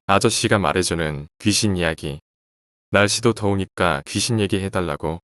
아저씨가 말해주는 귀신 이야기. 날씨도 더우니까 귀신 얘기 해달라고.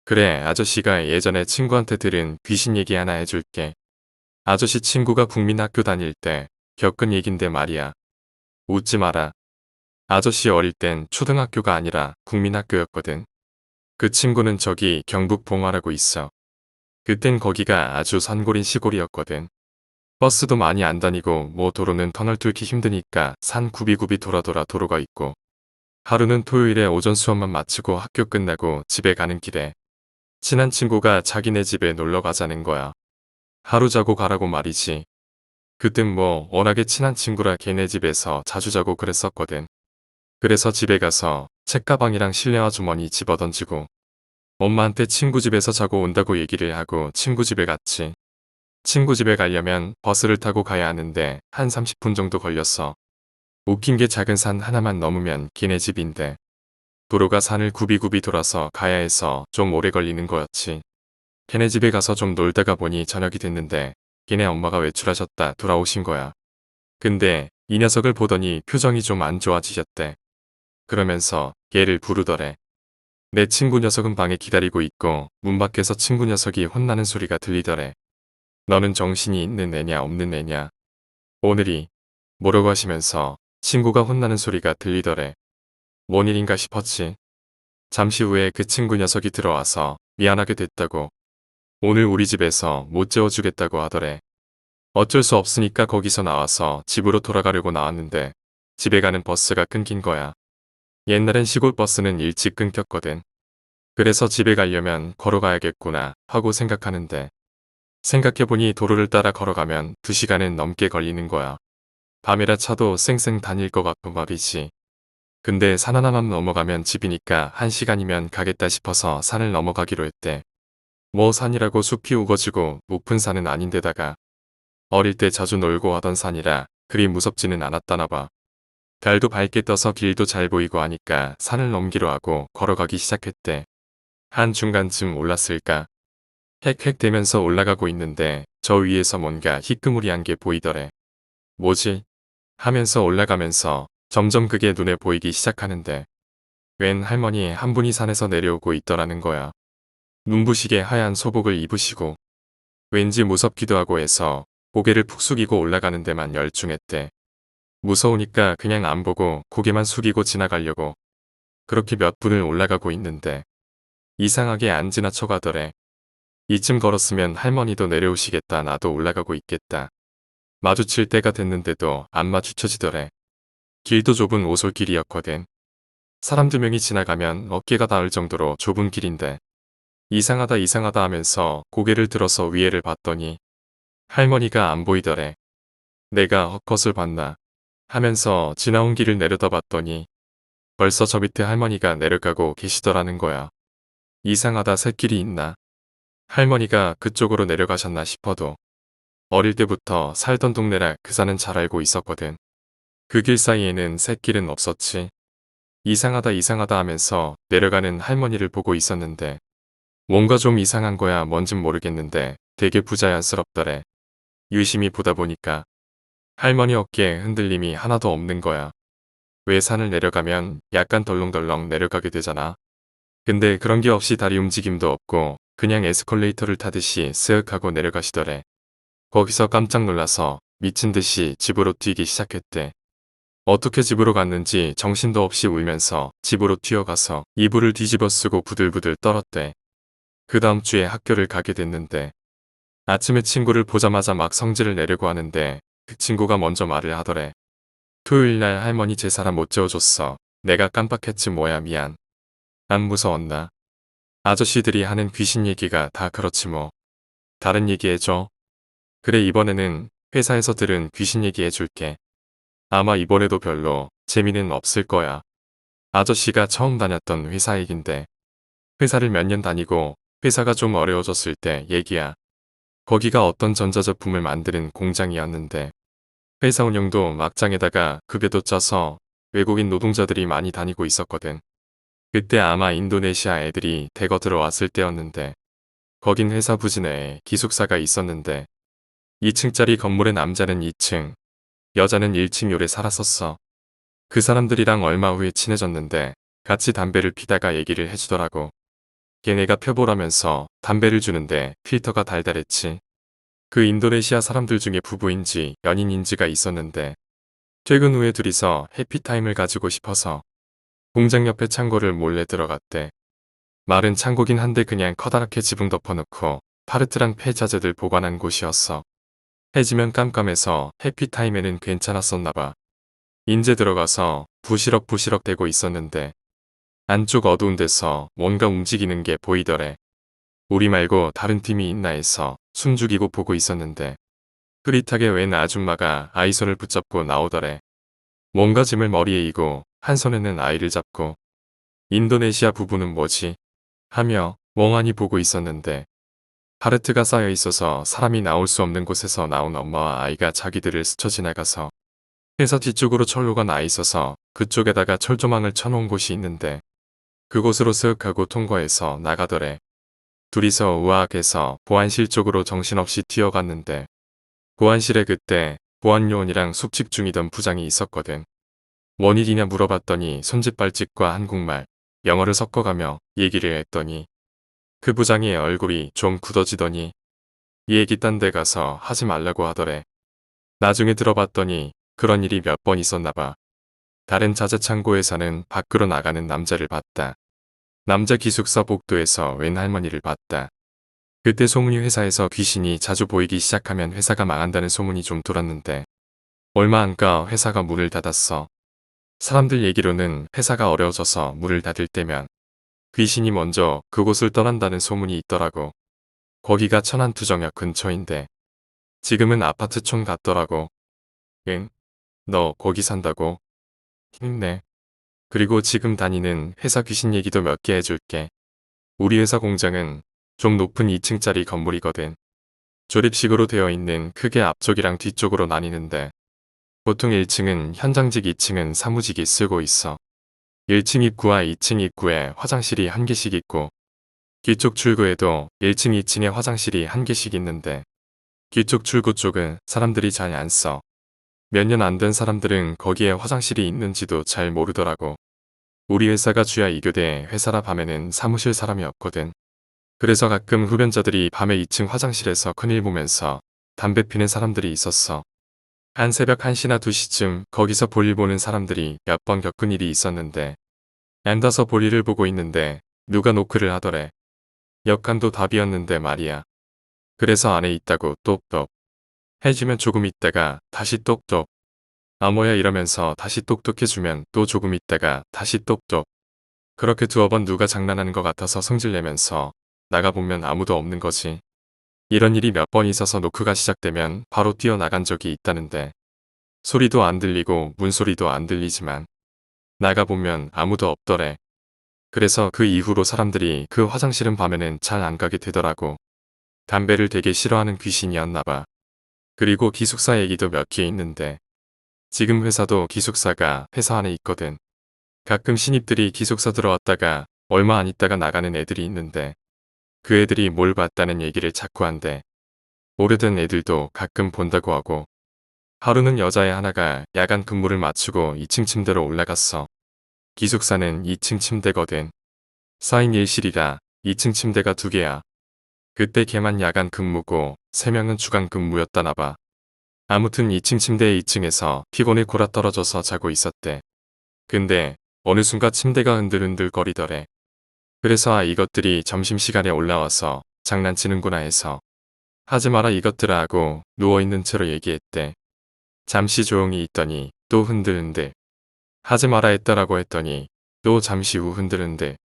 그래, 아저씨가 예전에 친구한테 들은 귀신 얘기 하나 해줄게. 아저씨 친구가 국민학교 다닐 때 겪은 얘긴데 말이야. 웃지 마라. 아저씨 어릴 땐 초등학교가 아니라 국민학교였거든. 그 친구는 저기 경북 봉화라고 있어. 그땐 거기가 아주 산골인 시골이었거든. 버스도 많이 안 다니고 뭐 도로는 터널 뚫기 힘드니까 산 굽이굽이 돌아 도로가 있고, 하루는 토요일에 오전 수업만 마치고 학교 끝나고 집에 가는 길에 친한 친구가 자기네 집에 놀러 가자는 거야. 하루 자고 가라고 말이지. 그땐 뭐 워낙에 친한 친구라 걔네 집에서 자주 자고 그랬었거든. 그래서 집에 가서 책가방이랑 실내화 주머니 집어던지고 엄마한테 친구 집에서 자고 온다고 얘기를 하고 친구 집에 갔지. 친구 집에 가려면 버스를 타고 가야 하는데 한 30분 정도 걸렸어. 웃긴 게 작은 산 하나만 넘으면 걔네 집인데 도로가 산을 굽이굽이 돌아서 가야 해서 좀 오래 걸리는 거였지. 걔네 집에 가서 좀 놀다가 보니 저녁이 됐는데 걔네 엄마가 외출하셨다 돌아오신 거야. 근데 이 녀석을 보더니 표정이 좀 안 좋아지셨대. 그러면서 걔를 부르더래. 내 친구 녀석은 방에 기다리고 있고 문 밖에서 친구 녀석이 혼나는 소리가 들리더래. 너는 정신이 있는 애냐 없는 애냐. 오늘이 뭐라고 하시면서 친구가 혼나는 소리가 들리더래. 뭔 일인가 싶었지. 잠시 후에 그 친구 녀석이 들어와서 미안하게 됐다고. 오늘 우리 집에서 못 재워주겠다고 하더래. 어쩔 수 없으니까 거기서 나와서 집으로 돌아가려고 나왔는데 집에 가는 버스가 끊긴 거야. 옛날엔 시골 버스는 일찍 끊겼거든. 그래서 집에 가려면 걸어가야겠구나 하고 생각하는데 생각해보니 도로를 따라 걸어가면 2시간은 넘게 걸리는 거야. 밤이라 차도 쌩쌩 다닐 것 같고 말이지. 근데 산 하나만 넘어가면 집이니까 1시간이면 가겠다 싶어서 산을 넘어가기로 했대. 뭐 산이라고 숲이 우거지고 높은 산은 아닌데다가 어릴 때 자주 놀고 하던 산이라 그리 무섭지는 않았다나 봐. 달도 밝게 떠서 길도 잘 보이고 하니까 산을 넘기로 하고 걸어가기 시작했대. 한 중간쯤 올랐을까? 헥헥 대면서 올라가고 있는데 저 위에서 뭔가 희끄무리한 게 보이더래. 뭐지? 하면서 올라가면서 점점 그게 눈에 보이기 시작하는데 웬 할머니 한 분이 산에서 내려오고 있더라는 거야. 눈부시게 하얀 소복을 입으시고 왠지 무섭기도 하고 해서 고개를 푹 숙이고 올라가는 데만 열중했대. 무서우니까 그냥 안 보고 고개만 숙이고 지나가려고 그렇게 몇 분을 올라가고 있는데 이상하게 안 지나쳐가더래. 이쯤 걸었으면 할머니도 내려오시겠다 나도 올라가고 있겠다. 마주칠 때가 됐는데도 안 마주쳐지더래. 길도 좁은 오솔길이었거든. 사람 2명이 지나가면 어깨가 닿을 정도로 좁은 길인데 이상하다 이상하다 하면서 고개를 들어서 위에를 봤더니 할머니가 안 보이더래. 내가 헛것을 봤나 하면서 지나온 길을 내려다봤더니 벌써 저 밑에 할머니가 내려가고 계시더라는 거야. 이상하다 샛길이 있나? 할머니가 그쪽으로 내려가셨나 싶어도 어릴 때부터 살던 동네라 그 산은 잘 알고 있었거든. 그 길 사이에는 샛길은 없었지. 이상하다 이상하다 하면서 내려가는 할머니를 보고 있었는데 뭔가 좀 이상한 거야 뭔진 모르겠는데 되게 부자연스럽더래. 유심히 보다 보니까 할머니 어깨에 흔들림이 하나도 없는 거야. 왜 산을 내려가면 약간 덜렁덜렁 내려가게 되잖아. 근데 그런 게 없이 다리 움직임도 없고 그냥 에스컬레이터를 타듯이 쓱 하고 내려가시더래. 거기서 깜짝 놀라서 미친 듯이 집으로 뛰기 시작했대. 어떻게 집으로 갔는지 정신도 없이 울면서 집으로 뛰어가서 이불을 뒤집어 쓰고 부들부들 떨었대. 그 다음 주에 학교를 가게 됐는데 아침에 친구를 보자마자 막 성질을 내려고 하는데 그 친구가 먼저 말을 하더래. 토요일날 할머니 제사라 못 재워줬어. 내가 깜빡했지 뭐야 미안. 안 무서웠나? 아저씨들이 하는 귀신 얘기가 다 그렇지 뭐. 다른 얘기 해줘. 그래 이번에는 회사에서 들은 귀신 얘기 해줄게. 아마 이번에도 별로 재미는 없을 거야. 아저씨가 처음 다녔던 회사 얘긴데 회사를 몇 년 다니고 회사가 좀 어려워졌을 때 얘기야. 거기가 어떤 전자제품을 만드는 공장이었는데 회사 운영도 막장에다가 급여도 짜서 외국인 노동자들이 많이 다니고 있었거든. 그때 아마 인도네시아 애들이 대거 들어왔을 때였는데 거긴 회사 부지 내에 기숙사가 있었는데 2층짜리 건물의 남자는 2층, 여자는 1층 요래 살았었어. 그 사람들이랑 얼마 후에 친해졌는데 같이 담배를 피다가 얘기를 해주더라고. 걔네가 펴보라면서 담배를 주는데 필터가 달달했지. 그 인도네시아 사람들 중에 부부인지 연인인지가 있었는데 퇴근 후에 둘이서 해피타임을 가지고 싶어서 공장 옆에 창고를 몰래 들어갔대. 말은 창고긴 한데 그냥 커다랗게 지붕 덮어놓고 파르트랑 폐자재들 보관한 곳이었어. 해지면 깜깜해서 해피타임에는 괜찮았었나봐. 인제 들어가서 부시럭부시럭 대고 있었는데 안쪽 어두운 데서 뭔가 움직이는 게 보이더래. 우리 말고 다른 팀이 있나 해서 숨죽이고 보고 있었는데 흐릿하게 웬 아줌마가 아이 손을 붙잡고 나오더래. 뭔가 짐을 머리에 이고 한 손에는 아이를 잡고 인도네시아 부부는 뭐지? 하며 멍하니 보고 있었는데 파르트가 쌓여 있어서 사람이 나올 수 없는 곳에서 나온 엄마와 아이가 자기들을 스쳐 지나가서 회사 뒤쪽으로 철로가 나 있어서 그쪽에다가 철조망을 쳐놓은 곳이 있는데 그곳으로 쓱 하고 통과해서 나가더래. 둘이서 우아하게서 보안실 쪽으로 정신없이 뛰어갔는데 보안실에 그때 보안요원이랑 숙직 중이던 부장이 있었거든. 뭔 일이냐 물어봤더니 손짓발짓과 한국말, 영어를 섞어가며 얘기를 했더니 그 부장의 얼굴이 좀 굳어지더니 이 얘기 딴 데 가서 하지 말라고 하더래. 나중에 들어봤더니 그런 일이 몇 번 있었나 봐. 다른 자재창고에 사는 밖으로 나가는 남자를 봤다. 남자 기숙사 복도에서 웬 할머니를 봤다. 그때 소문이 회사에서 귀신이 자주 보이기 시작하면 회사가 망한다는 소문이 좀 돌았는데 얼마 안 가 회사가 문을 닫았어. 사람들 얘기로는 회사가 어려워져서 문을 닫을 때면 귀신이 먼저 그곳을 떠난다는 소문이 있더라고. 거기가 천안투정역 근처인데 지금은 아파트촌 같더라고. 응? 너 거기 산다고? 힘내. 그리고 지금 다니는 회사 귀신 얘기도 몇 개 해줄게. 우리 회사 공장은 좀 높은 2층짜리 건물이거든. 조립식으로 되어 있는 크게 앞쪽이랑 뒤쪽으로 나뉘는데 보통 1층은 현장직 2층은 사무직이 쓰고 있어. 1층 입구와 2층 입구에 화장실이 한 개씩 있고 뒤쪽 출구에도 1층 2층에 화장실이 한 개씩 있는데 뒤쪽 출구 쪽은 사람들이 잘 안 써. 몇 년 안 된 사람들은 거기에 화장실이 있는지도 잘 모르더라고. 우리 회사가 주야 이교대 회사라 밤에는 사무실 사람이 없거든. 그래서 가끔 흡연자들이 밤에 2층 화장실에서 큰일 보면서 담배 피는 사람들이 있었어. 한 새벽 1시나 2시쯤 거기서 볼일 보는 사람들이 몇 번 겪은 일이 있었는데 앉아서 볼일을 보고 있는데 누가 노크를 하더래. 역간도 다 비었는데 말이야. 그래서 안에 있다고 똑똑 해주면 조금 있다가 다시 똑똑 아 뭐야 이러면서 다시 똑똑해주면 또 조금 있다가 다시 똑똑 그렇게 두어 번 누가 장난하는 것 같아서 성질내면서 나가보면 아무도 없는 거지. 이런 일이 몇 번 있어서 노크가 시작되면 바로 뛰어나간 적이 있다는데 소리도 안 들리고 문소리도 안 들리지만 나가보면 아무도 없더래. 그래서 그 이후로 사람들이 그 화장실은 밤에는 잘 안 가게 되더라고. 담배를 되게 싫어하는 귀신이었나 봐. 그리고 기숙사 얘기도 몇 개 있는데 지금 회사도 기숙사가 회사 안에 있거든. 가끔 신입들이 기숙사 들어왔다가 얼마 안 있다가 나가는 애들이 있는데 그 애들이 뭘 봤다는 얘기를 자꾸 한대. 오래된 애들도 가끔 본다고 하고 하루는 여자애 하나가 야간 근무를 마치고 2층 침대로 올라갔어. 기숙사는 2층 침대거든. 4인 1실이라 2층 침대가 2개야. 그때 걔만 야간 근무고 3명은 주간 근무였다나 봐. 아무튼 2층 침대에 2층에서 피곤에 골아떨어져서 자고 있었대. 근데 어느 순간 침대가 흔들흔들 거리더래. 그래서 아 이것들이 점심시간에 올라와서 장난치는구나 해서 하지 마라 이것들아 하고 누워있는 채로 얘기했대. 잠시 조용히 있더니 또 흔들흔들. 하지 마라 했다라고 했더니 또 잠시 후 흔들흔들.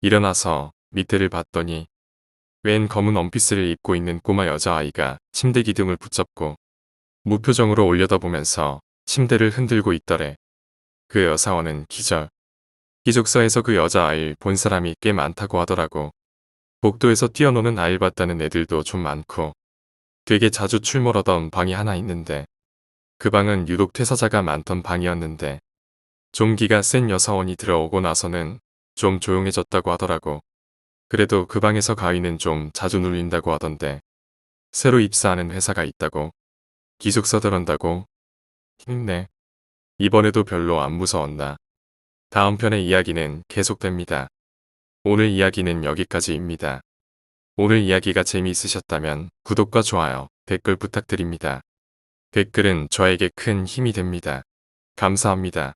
일어나서 밑에를 봤더니 웬 검은 원피스를 입고 있는 꼬마 여자아이가 침대 기둥을 붙잡고 무표정으로 올려다보면서 침대를 흔들고 있더래. 그 여사원은 기절. 기숙사에서 그 여자아이를 본 사람이 꽤 많다고 하더라고. 복도에서 뛰어노는 아이를 봤다는 애들도 좀 많고 되게 자주 출몰하던 방이 하나 있는데 그 방은 유독 퇴사자가 많던 방이었는데 좀 기가 센 여사원이 들어오고 나서는 좀 조용해졌다고 하더라고. 그래도 그 방에서 가위는 좀 자주 눌린다고 하던데 새로 입사하는 회사가 있다고. 기숙사 들어온다고. 힘내. 이번에도 별로 안 무서웠나. 다음 편의 이야기는 계속됩니다. 오늘 이야기는 여기까지입니다. 오늘 이야기가 재미있으셨다면 구독과 좋아요, 댓글 부탁드립니다. 댓글은 저에게 큰 힘이 됩니다. 감사합니다.